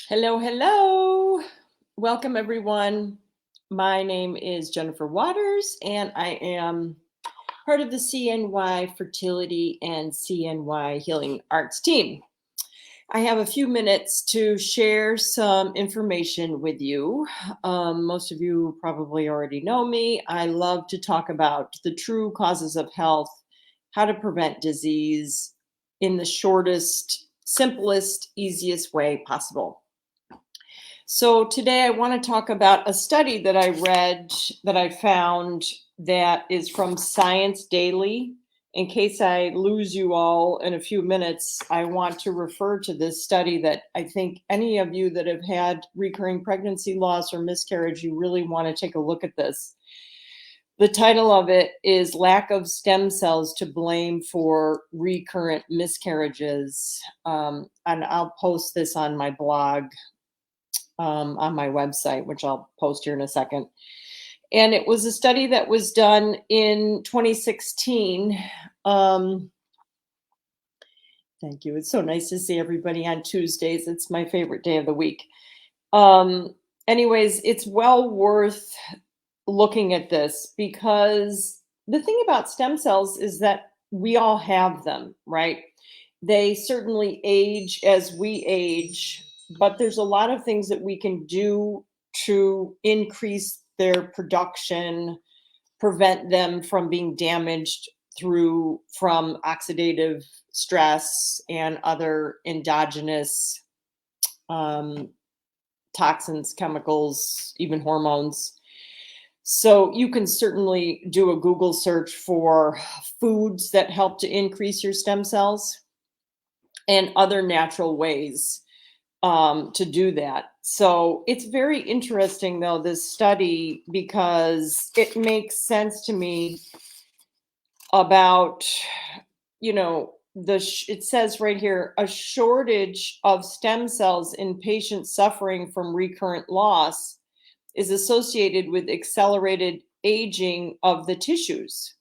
Hello, hello. Welcome, everyone. My name is Jennifer Waters, and I am part of the CNY Fertility and CNY Healing Arts team. I have a few minutes to share some information with you. Most of you probably already know me. I love to talk about the true causes of health, how to prevent disease in the shortest, simplest, easiest way possible. So today I want to talk about a study that I read that I found that is from Science Daily. In case I lose you all in a few minutes, I want to refer to this study that I think any of you that have had recurring pregnancy loss or miscarriage, you really want to take a look at this. The title of it is Lack of Stem Cells to Blame for Recurrent Miscarriages. And I'll post this on my blog on my website, which I'll post here in a second. And it was a study that was done in 2016. Thank you. It's so nice to see everybody on Tuesdays. It's my favorite day of the week. Anyways, it's well worth looking at this because the thing about stem cells is that we all have them, right? They certainly age as we age, but there's a lot of things that we can do to increase their production, prevent them from being damaged from oxidative stress and other endogenous toxins, chemicals, even hormones. So you can certainly do a Google search for foods that help to increase your stem cells and other natural ways to do that. So it's very interesting, though, this study, because it makes sense to me about, it says right here, a shortage of stem cells in patients suffering from recurrent loss is associated with accelerated aging of the tissues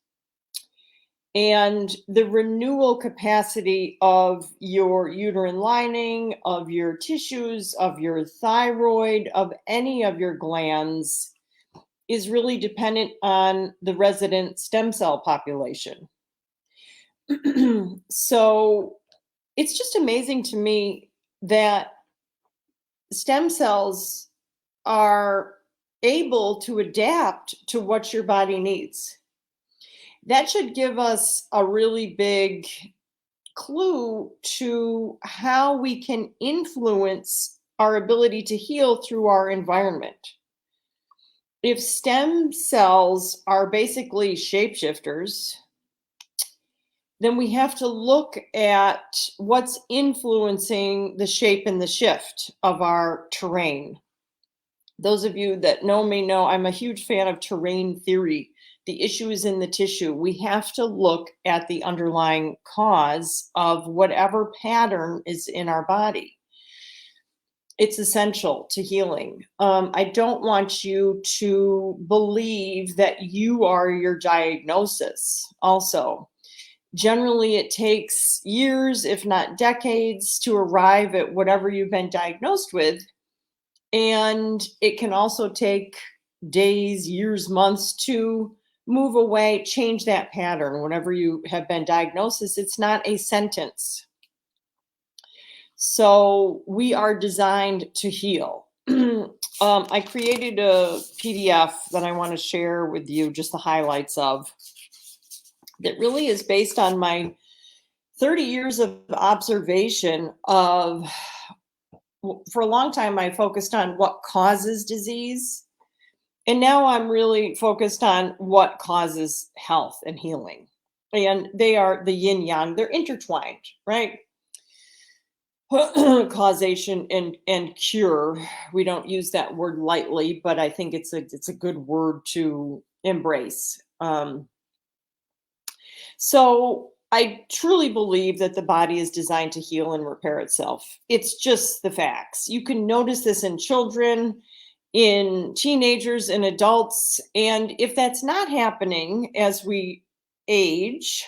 and the renewal capacity of your uterine lining, of your tissues, of your thyroid, of any of your glands is really dependent on the resident stem cell population. So it's just amazing to me that stem cells are able to adapt to what your body needs. That should give us a really big clue to how we can influence our ability to heal through our environment. If stem cells are basically shapeshifters, then we have to look at what's influencing the shape and the shift of our terrain. Those of you that know me know I'm a huge fan of terrain theory. The issue is in the tissue. We have to look at the underlying cause of whatever pattern is in our body. It's essential to healing. I don't want you to believe that you are your diagnosis also. Generally, it takes years, if not decades, to arrive at whatever you've been diagnosed with. And it can also take days, years, months to move away, change that pattern. Whenever you have been diagnosed, it's not a sentence. So we are designed to heal. I created a PDF that I want to share with you, just the highlights of, that really is based on my 30 years of observation of, for a long time, I focused on what causes disease. And now I'm really focused on what causes health and healing. And they are the yin yang, they're intertwined, right? Causation and cure. We don't use that word lightly, but I think it's a good word to embrace. So I truly believe that the body is designed to heal and repair itself. It's just the facts. You can notice this in children, in teenagers, and adults. And if that's not happening as we age,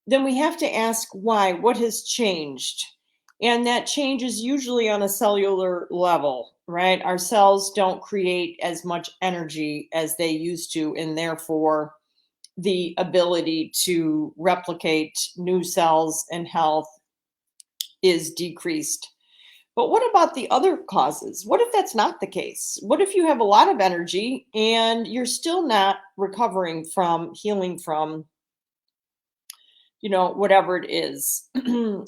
then we have to ask why. What has changed? And that change is usually on a cellular level, right? Our cells don't create as much energy as they used to, and therefore the ability to replicate new cells and health is decreased. But what about the other causes? What if that's not the case? What if you have a lot of energy and you're still not recovering from, healing from, whatever it is?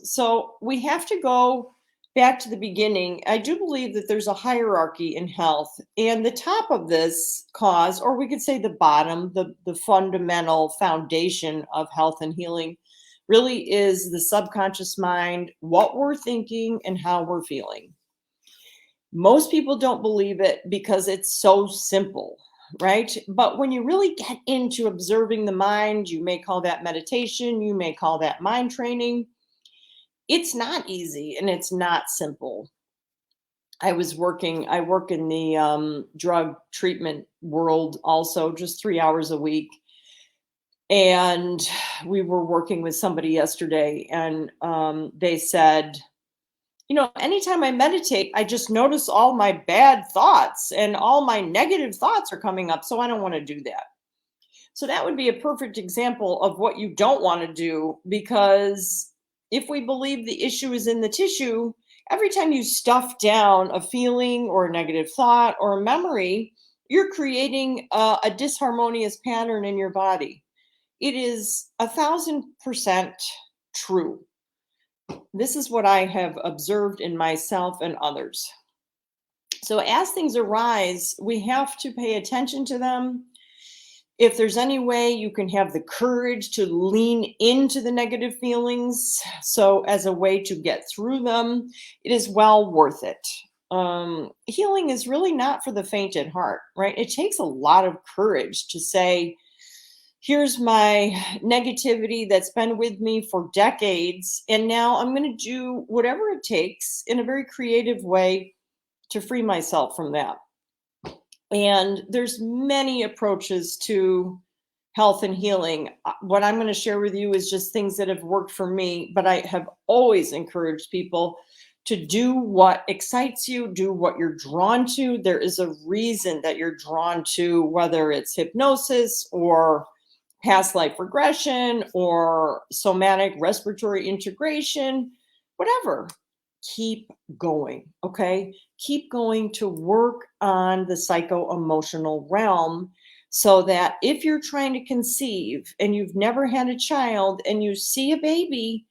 So we have to go back to the beginning. I do believe that there's a hierarchy in health, and the top of this cause, or we could say the bottom, the fundamental foundation of health and healing, really is the subconscious mind, what we're thinking and how we're feeling. Most people don't believe it because it's so simple, right? But when you really get into observing the mind, you may call that meditation, you may call that mind training. It's not easy and it's not simple. I work in the drug treatment world also, just 3 hours a week. And we were working with somebody yesterday, and they said, anytime I meditate, I just notice all my bad thoughts and all my negative thoughts are coming up. So I don't want to do that. So that would be a perfect example of what you don't want to do, because if we believe the issue is in the tissue, every time you stuff down a feeling or a negative thought or a memory, you're creating a disharmonious pattern in your body. It is 1,000% true. This is what I have observed in myself and others. So as things arise, we have to pay attention to them. If there's any way you can have the courage to lean into the negative feelings, so as a way to get through them, it is well worth it. Healing is really not for the faint at heart, right? It takes a lot of courage to say, here's my negativity that's been with me for decades, and now I'm going to do whatever it takes in a very creative way to free myself from that. And there's many approaches to health and healing. What I'm going to share with you is just things that have worked for me, but I have always encouraged people to do what excites you, do what you're drawn to. There is a reason that you're drawn to, whether it's hypnosis or past life regression or somatic respiratory integration, whatever. Keep going, okay? Keep going to work on the psycho-emotional realm, so that if you're trying to conceive and you've never had a child and you see a baby,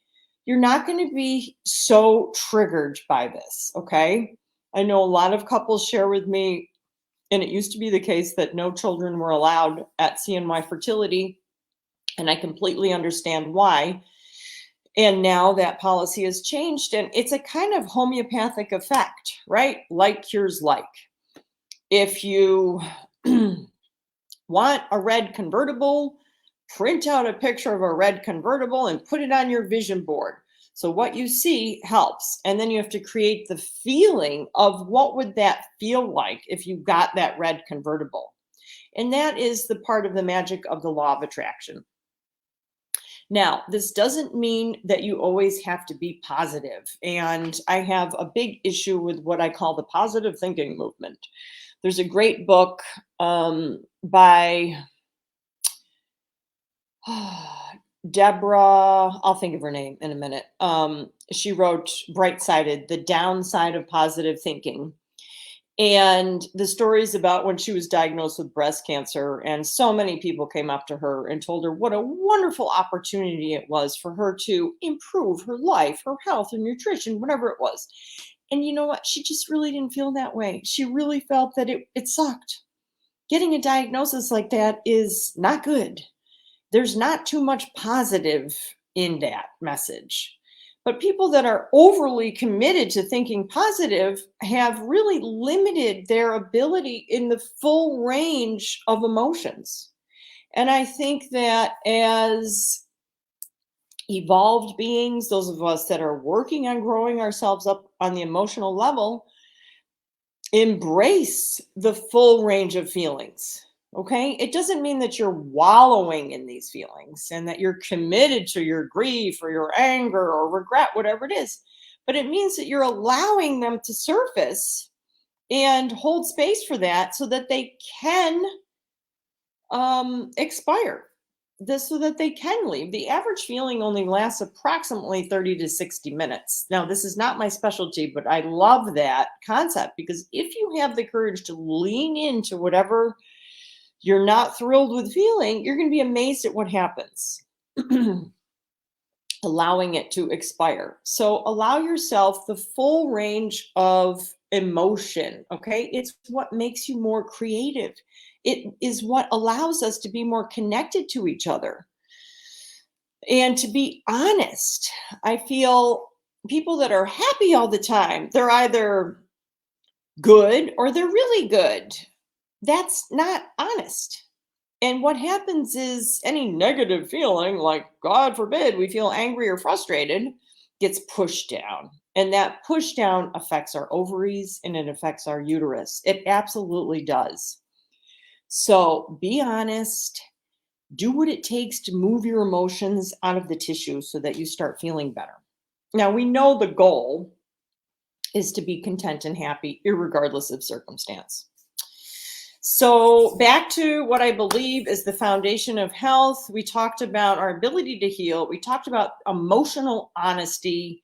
you're not going to be so triggered by this, okay? I know a lot of couples share with me, and it used to be the case that no children were allowed at CNY Fertility, and I completely understand why. And now that policy has changed, and it's a kind of homeopathic effect, right? Like cures like. If you want a red convertible, print out a picture of a red convertible and put it on your vision board. So what you see helps. And then you have to create the feeling of what would that feel like if you got that red convertible. And that is the part of the magic of the law of attraction. Now, this doesn't mean that you always have to be positive. And I have a big issue with what I call the positive thinking movement. There's a great book by Deborah, I'll think of her name in a minute. She wrote Bright Sided, The Downside of Positive Thinking. And the stories about when she was diagnosed with breast cancer, and so many people came up to her and told her what a wonderful opportunity it was for her to improve her life, her health, and nutrition, whatever it was. And you know what? She just really didn't feel that way. She really felt that it sucked. Getting a diagnosis like that is not good. There's not too much positive in that message. But people that are overly committed to thinking positive have really limited their ability in the full range of emotions. And I think that as evolved beings, those of us that are working on growing ourselves up on the emotional level, embrace the full range of feelings. Okay. It doesn't mean that you're wallowing in these feelings and that you're committed to your grief or your anger or regret, whatever it is. but it means that you're allowing them to surface and hold space for that so that they can expire this so that they can leave. The average feeling only lasts approximately 30 to 60 minutes. Now, this is not my specialty, but I love that concept because if you have the courage to lean into whatever you're not thrilled with feeling, you're going to be amazed at what happens. Allowing it to expire. So allow yourself the full range of emotion, okay? It's what makes you more creative. It is what allows us to be more connected to each other. And to be honest, I feel people that are happy all the time, they're either good or they're really good. That's not honest. And what happens is any negative feeling, like God forbid we feel angry or frustrated, gets pushed down. And that push down affects our ovaries and it affects our uterus. It absolutely does. So be honest, do what it takes to move your emotions out of the tissue so that you start feeling better. Now, we know the goal is to be content and happy, irregardless of circumstance. So back to what I believe is the foundation of health. We talked about our ability to heal. We talked about emotional honesty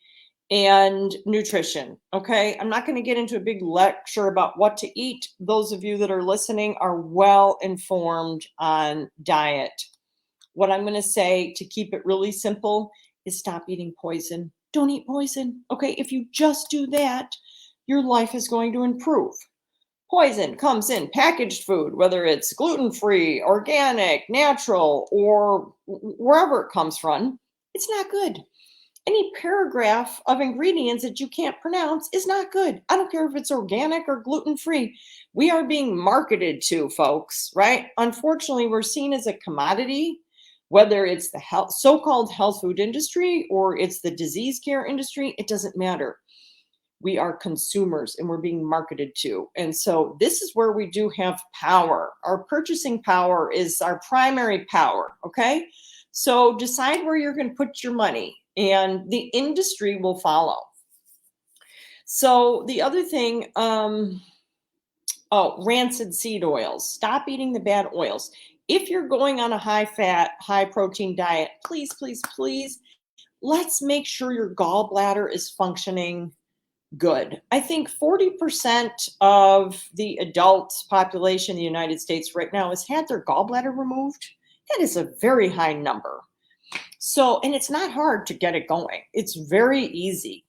and nutrition. Okay. I'm not going to get into a big lecture about what to eat. Those of you that are listening are well informed on diet. What I'm going to say to keep it really simple is stop eating poison. Don't eat poison. Okay. If you just do that, your life is going to improve. Poison comes in packaged food, whether it's gluten-free, organic, natural, or wherever it comes from. It's not good. Any paragraph of ingredients that you can't pronounce is not good. I don't care if it's organic or gluten-free. We are being marketed to, folks, right? Unfortunately, we're seen as a commodity, whether it's the so-called health food industry or it's the disease care industry, it doesn't matter. We are consumers and we're being marketed to. And so this is where we do have power. Our purchasing power is our primary power. Okay. So decide where you're going to put your money and the industry will follow. So the other thing, rancid seed oils. Stop eating the bad oils. If you're going on a high fat, high protein diet, please, please, please, let's make sure your gallbladder is functioning good. I think 40% of the adult population in the United States right now has had their gallbladder removed. That is a very high number. So, and it's not hard to get it going. It's very easy.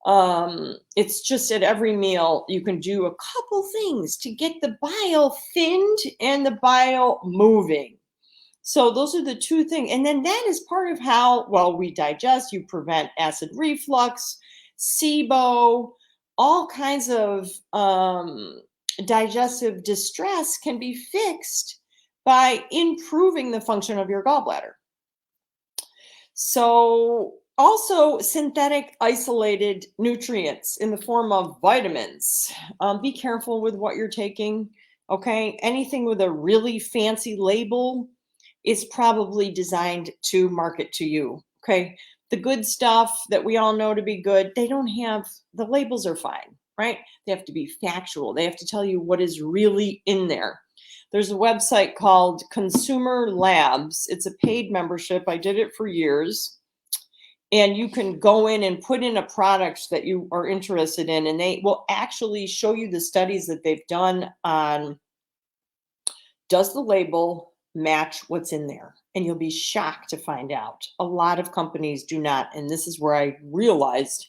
It's just at every meal, you can do a couple things to get the bile thinned and the bile moving. So those are the two things. And then that is part of how, well, we digest. You prevent acid reflux, SIBO, all kinds of digestive distress can be fixed by improving the function of your gallbladder. So also synthetic isolated nutrients in the form of vitamins. Be careful with what you're taking. Okay. Anything with a really fancy label is probably designed to market to you. Okay. The good stuff that we all know to be good, they don't have, the labels are fine, right? They have to be factual. They have to tell you what is really in there. There's a website called Consumer Labs. It's a paid membership. I did it for years. And you can go in and put in a product that you are interested in, and they will actually show you the studies that they've done on, does the label match what's in there? And you'll be shocked to find out. A lot of companies do not. And this is where I realized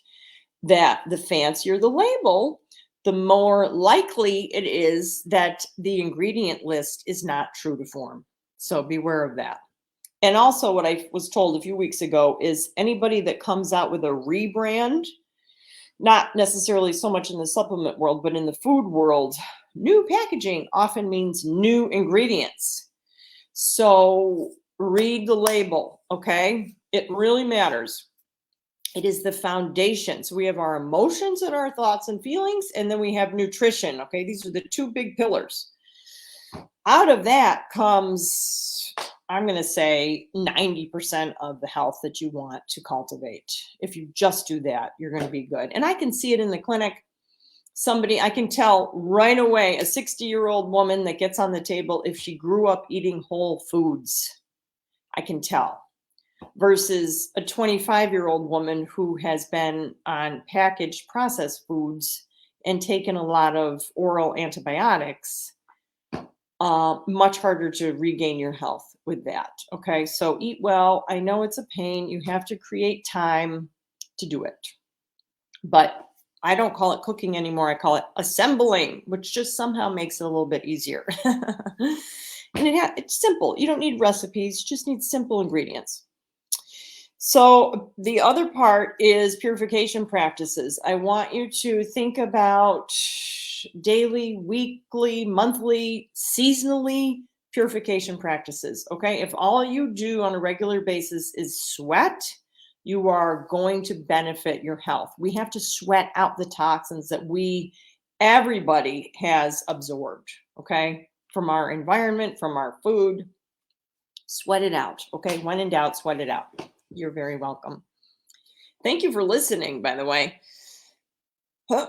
that the fancier the label, the more likely it is that the ingredient list is not true to form. So beware of that. And also what I was told a few weeks ago is anybody that comes out with a rebrand, not necessarily so much in the supplement world, but in the food world, new packaging often means new ingredients. So read the label, okay? It really matters. It is the foundation. So we have our emotions and our thoughts and feelings, and then we have nutrition, okay? These are the two big pillars. Out of that comes I'm going to say 90% of the health that you want to cultivate. If you just do that, you're going to be good. And I can see it in the clinic. Somebody, I can tell right away, a 60-year-old woman that gets on the table, if she grew up eating whole foods, I can tell, versus a 25-year-old woman who has been on packaged processed foods and taken a lot of oral antibiotics. Much harder to regain your health with that. Okay, so eat well. I know it's a pain. You have to create time to do it. But I don't call it cooking anymore. I call it assembling, which just somehow makes it a little bit easier. And it's simple. You don't need recipes, you just need simple ingredients. So the other part is purification practices. I want you to think about daily, weekly, monthly, seasonally purification practices. Okay. If all you do on a regular basis is sweat, you are going to benefit your health. We have to sweat out the toxins that everybody has absorbed. Okay. From our environment, from our food. Sweat it out. Okay. When in doubt, sweat it out. You're very welcome. Thank you for listening, by the way. One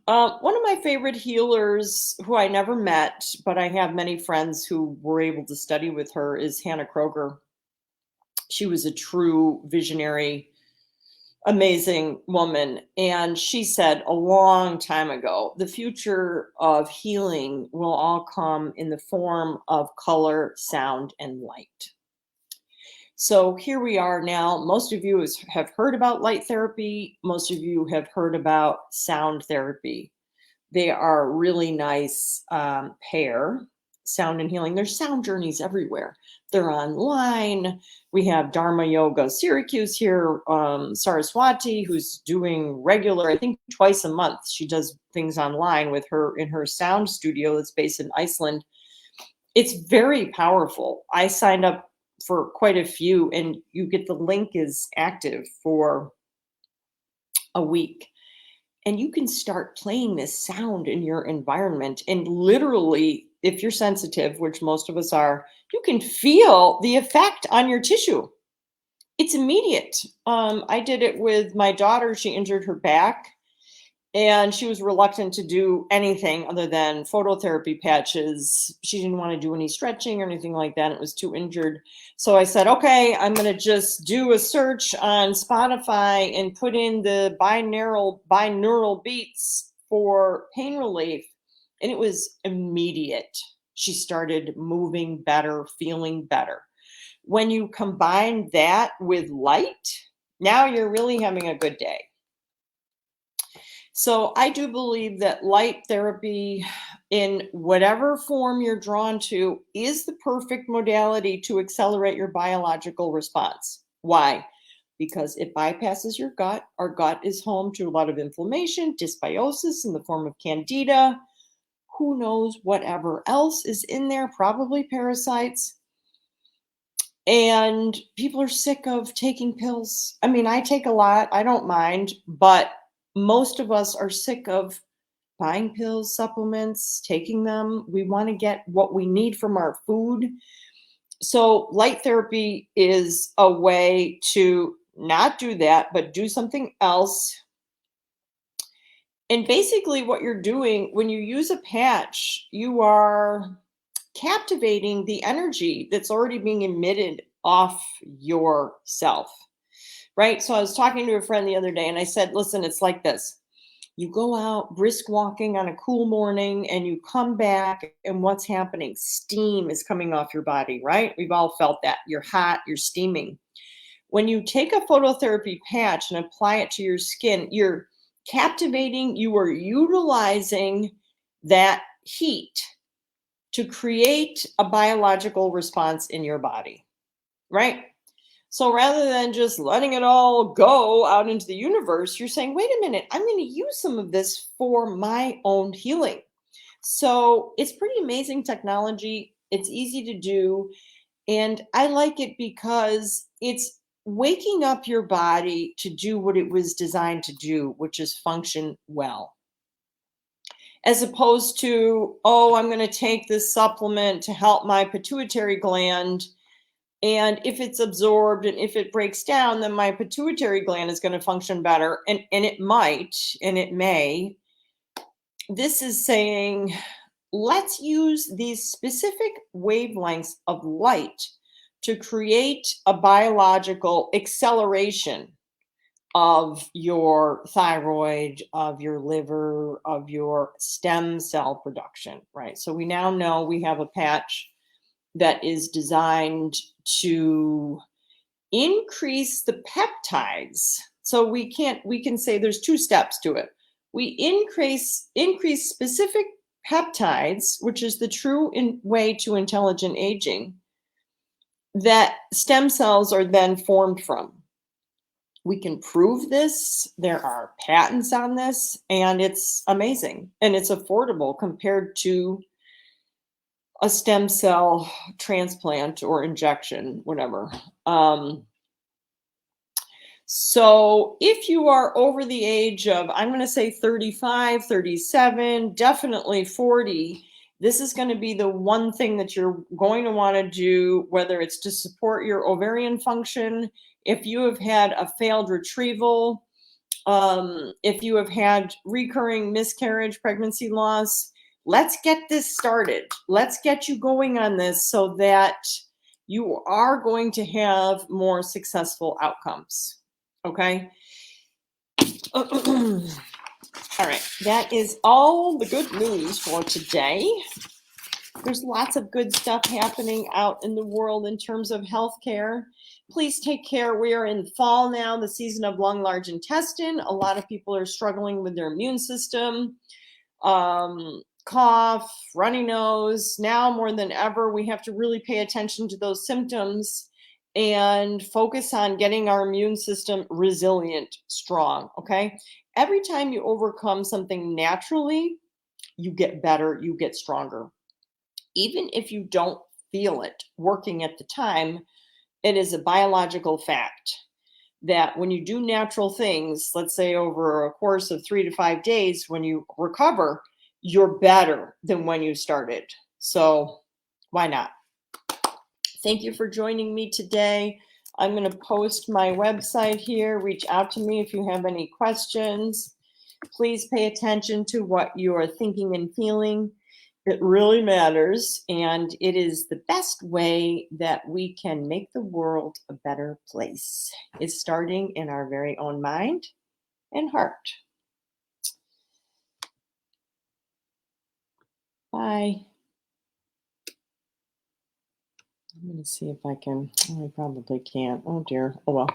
of my favorite healers who I never met, but I have many friends who were able to study with her, is Hannah Kroger. She was a true visionary, amazing woman. And she said a long time ago, the future of healing will all come in the form of color, sound, and light. So here we are now. Most of you have heard about light therapy. Most of you have heard about sound therapy. They are a really nice pair, sound and healing. There's sound journeys everywhere. They're online. We have Dharma Yoga Syracuse here, Saraswati, who's doing regular, I think twice a month. She does things online with her in her sound studio that's based in Iceland. It's very powerful. I signed up for quite a few, and you get the link is active for a week. And you can start playing this sound in your environment. And literally, if you're sensitive, which most of us are, you can feel the effect on your tissue. It's immediate. I did it with my daughter. She injured her back, and she was reluctant to do anything other than phototherapy patches. She didn't want to do any stretching or anything like that. It was too injured. So I said, okay, I'm going to just do a search on Spotify and put in the binaural beats for pain relief. And it was immediate. She started moving better, feeling better. When you combine that with light, now you're really having a good day. So I do believe that light therapy, in whatever form you're drawn to, is the perfect modality to accelerate your biological response. Why? Because it bypasses your gut. Our gut is home to a lot of inflammation, dysbiosis in the form of candida. Who knows whatever else is in there, probably parasites. And people are sick of taking pills. I mean, I take a lot, I don't mind, but most of us are sick of buying pills, supplements, taking them. We want to get what we need from our food. So light therapy is a way to not do that, but do something else. And basically what you're doing when you use a patch, you are captivating the energy that's already being emitted off yourself. Right? So I was talking to a friend the other day and I said, listen, it's like this. You go out brisk walking on a cool morning and you come back, and what's happening? Steam is coming off your body, right? We've all felt that. You're hot, you're steaming. When you take a phototherapy patch and apply it to your skin, you're captivating, you are utilizing that heat to create a biological response in your body, right? So rather than just letting it all go out into the universe, you're saying, wait a minute, I'm going to use some of this for my own healing. So it's pretty amazing technology. It's easy to do. And I like it because it's waking up your body to do what it was designed to do, which is function well. As opposed to, oh, I'm going to take this supplement to help my pituitary gland And if it's absorbed and if it breaks down, then my pituitary gland is going to function better. And it might, and it may. This is saying, let's use these specific wavelengths of light to create a biological acceleration of your thyroid, of your liver, of your stem cell production, right? So we now know we have a patch that is designed to increase the peptides. So we can say there's two steps to it. We increase specific peptides, which is the true way to intelligent aging, that stem cells are then formed from. We can prove this. There are patents on this, and it's amazing. And it's affordable compared to a stem cell transplant or injection, whatever. So if you are over the age of, I'm going to say 35, 37, definitely 40, this is going to be the one thing that you're going to want to do, whether it's to support your ovarian function, if you have had a failed retrieval, if you have had recurring miscarriage, pregnancy loss. Let's get this started. Let's get you going on this so that you are going to have more successful outcomes. Okay. All right. That is all the good news for today. There's lots of good stuff happening out in the world in terms of healthcare. Please take care. We are in fall now, the season of lung, large intestine. A lot of people are struggling with their immune system, cough, runny nose. Now more than ever, we have to really pay attention to those symptoms and focus on getting our immune system resilient, strong, okay? Every time you overcome something naturally, you get better, you get stronger. Even if you don't feel it working at the time, it is a biological fact that when you do natural things, let's say over a course of 3 to 5 days, when you recover, you're better than when you started. So why not? Thank you for joining me today. I'm going to post my website here. Reach out to me if you have any questions. Please pay attention to what you are thinking and feeling. It really matters, and it is the best way that we can make the world a better place. It's starting in our very own mind and heart. Bye. I'm going to see if I can. I probably can't. Oh dear. Oh well.